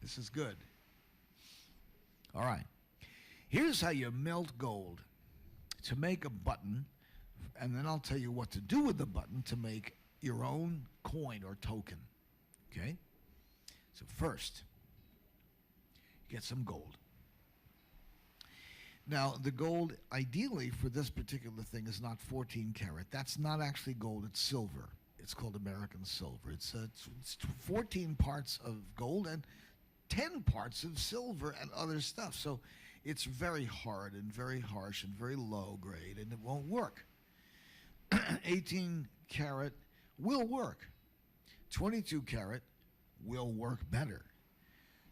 This is good. All right. Here's how you melt gold to make a button, and then I'll tell you what to do with the button to make your own coin or token. Okay? So first, get some gold. Now, the gold, ideally for this particular thing, is not 14 karat. That's not actually gold, it's silver. It's called American silver. It's 14 parts of gold and 10 parts of silver and other stuff. So it's very hard and very harsh and very low grade, and it won't work. 18 karat will work. 22 karat will work better.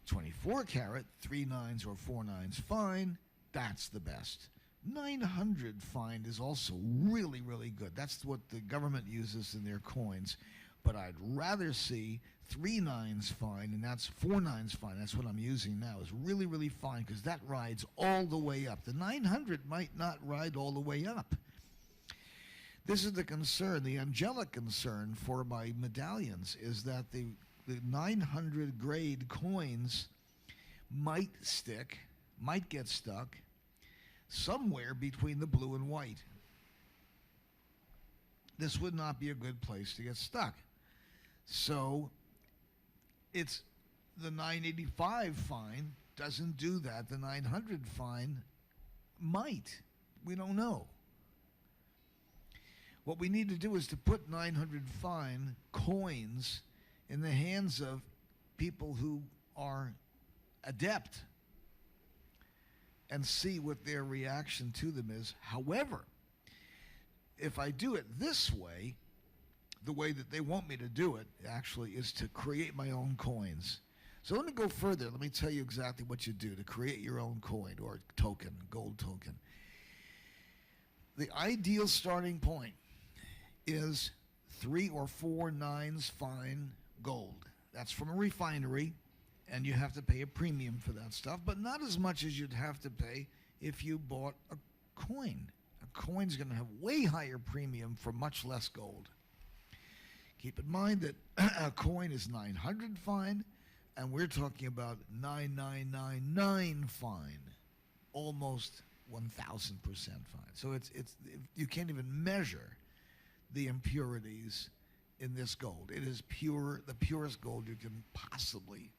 24 karat, 3 nines or 4 nines fine, that's the best. 900 fine is also really, really good. That's what the government uses in their coins. But I'd rather see 3 nines fine, and that's 4 nines fine. That's what I'm using now. Is really, really fine because that rides all the way up. The 900 might not ride all the way up. This is the concern, the angelic concern for my medallions, is that the 900 grade coins might stick, might get stuck somewhere between the blue and white. This would not be a good place to get stuck. So it's the 985 fine doesn't do that. The 900 fine might. We don't know. What we need to do is to put 900 fine coins in the hands of people who are adept and see what their reaction to them is. However, if I do it this way, the way that they want me to do it actually is to create my own coins. So let me go further. Let me tell you exactly what you do to create your own coin or token, gold token. The ideal starting point is 3 or 4 nines fine gold. That's from a refinery, and you have to pay a premium for that stuff, but not as much as you'd have to pay if you bought a coin. A coin's going to have way higher premium for much less gold. Keep in mind that a coin is 900 fine, and we're talking about 9999 fine, almost 1,000% fine. So it's you can't even measure the impurities in this gold. It is pure, the purest gold you can possibly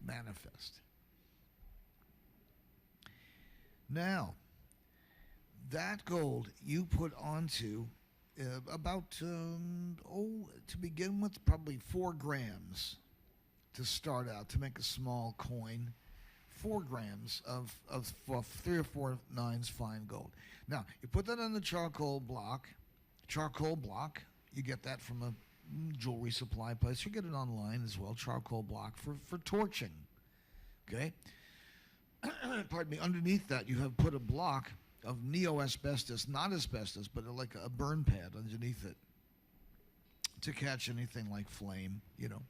manifest. Now, that gold you put onto to begin with, probably 4 grams to start out, to make a small coin. 4 grams of 3 or 4 nines fine gold. Now, you put that on the charcoal block. You get that from a jewelry supply place. You get it online as well, charcoal block for torching. Okay? Pardon me. Underneath that, you have put a block of neo-asbestos, not asbestos, but like a burn pad underneath it to catch anything like flame, you know.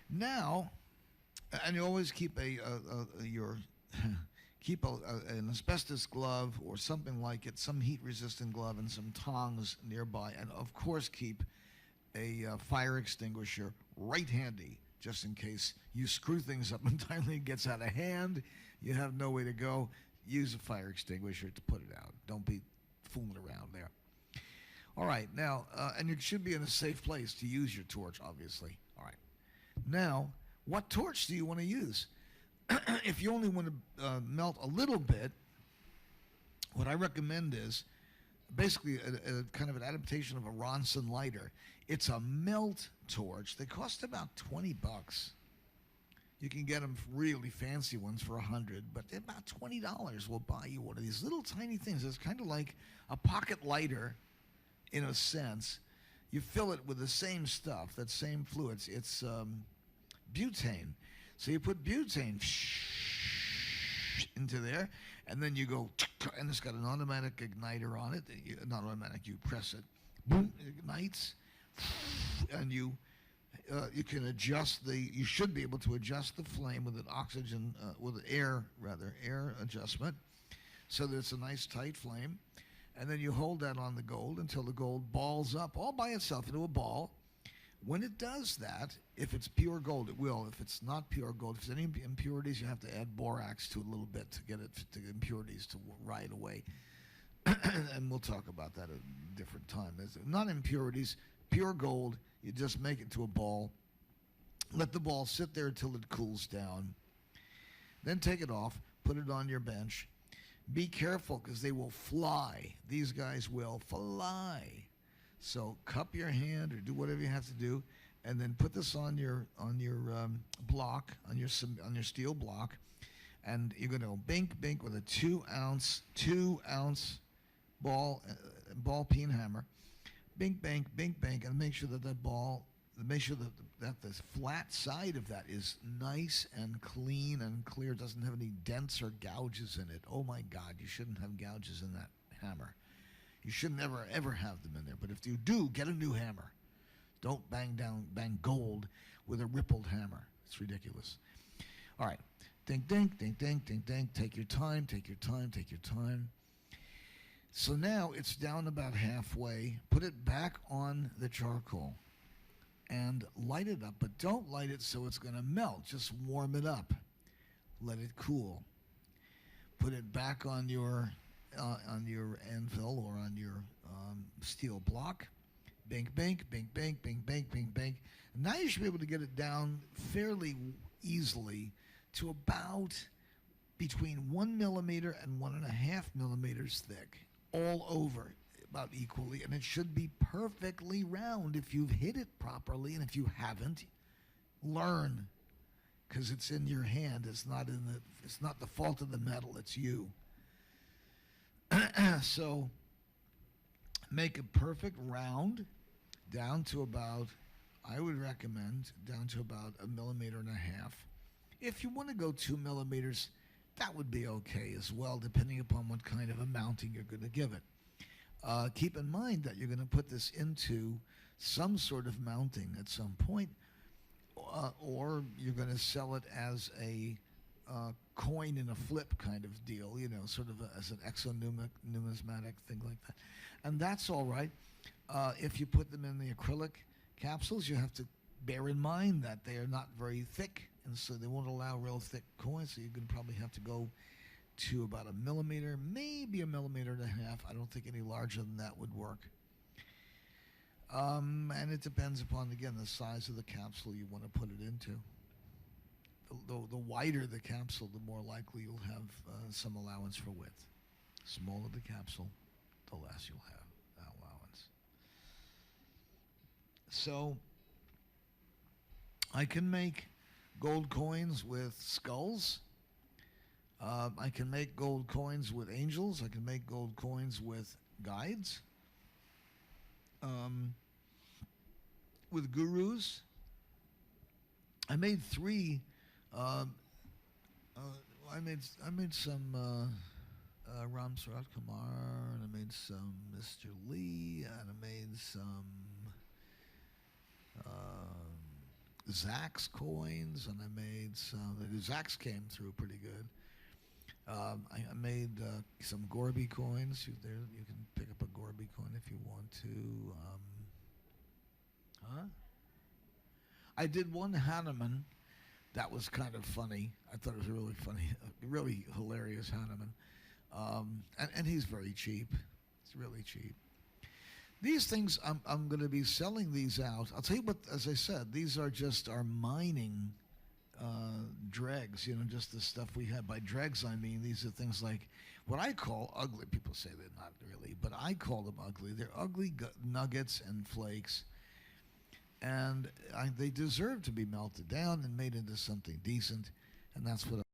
Now, and you always keep an asbestos glove or something like it, some heat-resistant glove and some tongs nearby, and of course keep a fire extinguisher right handy, just in case you screw things up entirely, it gets out of hand, you have no way to go. Use a fire extinguisher to put it out. Don't be fooling around there. All right, now, and you should be in a safe place to use your torch, obviously. All right. Now, what torch do you want to use? If you only want to melt a little bit, what I recommend is basically a kind of an adaptation of a Ronson lighter. It's a melt torch. They cost about $20. You can get them really fancy ones for $100, but about $20 will buy you one of these little tiny things. It's kind of like a pocket lighter in a sense. You fill it with the same stuff, that same fluids. It's butane. So you put butane into there, and then you go, and it's got an automatic igniter on it. Not automatic, you press it, boom, it ignites, and you can adjust you should be able to adjust the flame with an air adjustment, so that it's a nice tight flame. And then you hold that on the gold until the gold balls up all by itself into a ball. When it does that, If it's pure gold, it will. If it's not pure gold, if there's any impurities, you have to add borax to it a little bit to get it to impurities to ride away. And we'll talk about that at a different time. There's not impurities, pure gold. You just make it to a ball. Let the ball sit there until it cools down. Then take it off, put it on your bench. Be careful because they will fly. These guys will fly. So cup your hand or do whatever you have to do, and then put this on your block, on your steel block, and you're going to bink with a 2 ounce ball peen hammer. Bink, and make sure that that the flat side of that is nice and clean and clear, doesn't have any dents or gouges in it. Oh my God, you shouldn't have gouges in that hammer. You should never ever have them in there. But if you do, get a new hammer. Don't bang gold with a rippled hammer. It's ridiculous. All right, ding, ding, ding, ding, ding, ding. Take your time. So now it's down about halfway. Put it back on the charcoal and light it up, but don't light it so it's going to melt. Just warm it up. Let it cool. Put it back on your anvil or on your steel block. Bink. And now you should be able to get it down fairly easily to about between 1 millimeter and 1.5 millimeters thick, all over about equally, and it should be perfectly round if you've hit it properly, and if you haven't, learn, because it's in your hand. It's not the fault of the metal, it's you. So make a perfect round down to about, I would recommend down to about 1.5 millimeters. If you want to go 2 millimeters, that would be okay as well, depending upon what kind of a mounting you're going to give it. Keep in mind that you're going to put this into some sort of mounting at some point, or you're going to sell it as a coin in a flip kind of deal, sort of as an exonumismatic thing like that. And that's all right. If you put them in the acrylic capsules, you have to bear in mind that they are not very thick, and so they won't allow real thick coins, so you're going to probably have to go to about 1 millimeter, maybe 1.5 millimeters. I don't think any larger than that would work. And it depends upon, again, the size of the capsule you want to put it into. The wider the capsule, the more likely you'll have some allowance for width. Smaller the capsule, the less you'll have allowance. So I can make gold coins with skulls. I can make gold coins with angels. I can make gold coins with guides. With gurus. I made 3. I made some Ram Sarat Kumar, and I made some Mr. Lee, and I made some Zach's coins, and I made some. Zach's came through pretty good. I made some Gorby coins. You can pick up a Gorby coin if you want to. I did one Hanuman. That was kind of funny. I thought it was really funny, really hilarious Hanuman. And he's very cheap. It's really cheap. These things, I'm going to be selling these out. I'll tell you what, as I said, these are just our mining dregs, just the stuff we have. By dregs, I mean these are things like what I call ugly. People say they're not really, but I call them ugly. They're ugly nuggets and flakes. And they deserve to be melted down and made into something decent, and that's what